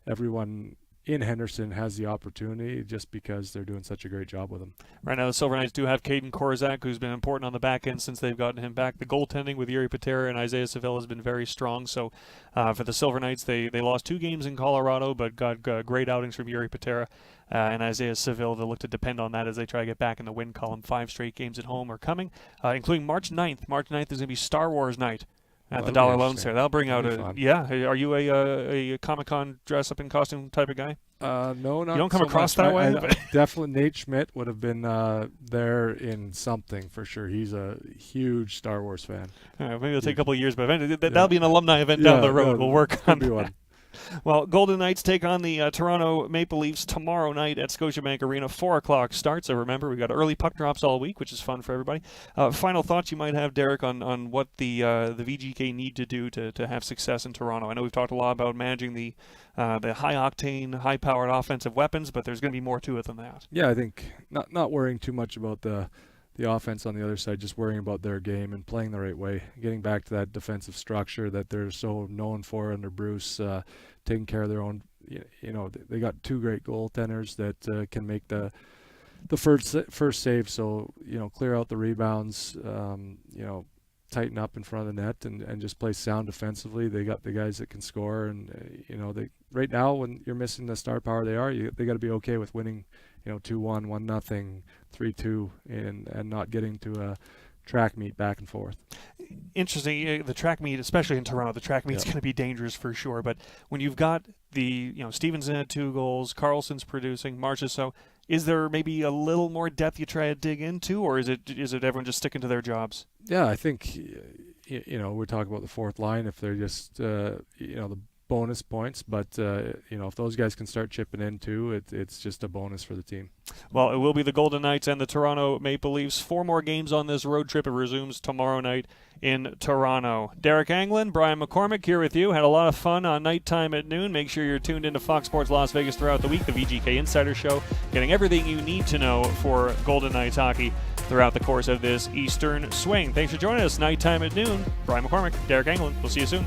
everyone in Henderson has the opportunity just because they're doing such a great job with them. Right now the Silver Knights do have Caden Korzak, who's been important on the back end since they've gotten him back. The goaltending with Yuri Patera and Isaiah Seville has been very strong. So for the Silver Knights, they lost 2 games in Colorado, but got great outings from Yuri Patera and Isaiah Seville. They look to depend on that as they try to get back in the win column. 5 straight games at home are coming, including March 9th. March 9th is going to be Star Wars night at the Dollar Loan Fair. That'll bring out Are you a Comic-Con dress up in costume type of guy? No, not you don't come so across much. that way. Definitely, Nate Schmidt would have been there in something for sure. He's a huge Star Wars fan. All right, maybe it'll take a couple of years, but that'll be an alumni event down the road. We'll work on that. Well, Golden Knights take on the Toronto Maple Leafs tomorrow night at Scotiabank Arena. 4 o'clock start. So remember, we've got early puck drops all week, which is fun for everybody. Final thoughts you might have, Deryk, on what the VGK need to do to have success in Toronto. I know we've talked a lot about managing the high-octane, high-powered offensive weapons, but there's going to be more to it than that. Yeah, I think not worrying too much about the offense on the other side, just worrying about their game and playing the right way, getting back to that defensive structure that they're so known for under Bruce, taking care of their own. They got 2 great goaltenders that can make the first save. So clear out the rebounds, tighten up in front of the net and just play sound defensively. They got the guys that can score, and they right now when you're missing the star power they got to be okay with winning 2-1, 1-0, 3-2, and not getting to a track meet back and forth. Interesting. The track meet, especially in Toronto, the track meet's going to be dangerous for sure. But when you've got Stevenson had 2 goals, Carlson's producing, March's so. Is there maybe a little more depth you try to dig into, or is it everyone just sticking to their jobs? Yeah, I think we're talking about the fourth line if they're just the bonus points, but if those guys can start chipping in too, it's just a bonus for the team. Well, it will be the Golden Knights and the Toronto Maple Leafs. 4 more games on this road trip. It resumes tomorrow night in Toronto. Deryk Engelland, Brian McCormack here with you. Had a lot of fun on Nighttime at Noon. Make sure you're tuned into Fox Sports Las Vegas throughout the week, the VGK Insider Show, getting everything you need to know for Golden Knights hockey throughout the course of this Eastern swing. Thanks for joining us. Nighttime at Noon. Brian McCormack, Deryk Engelland. We'll see you soon.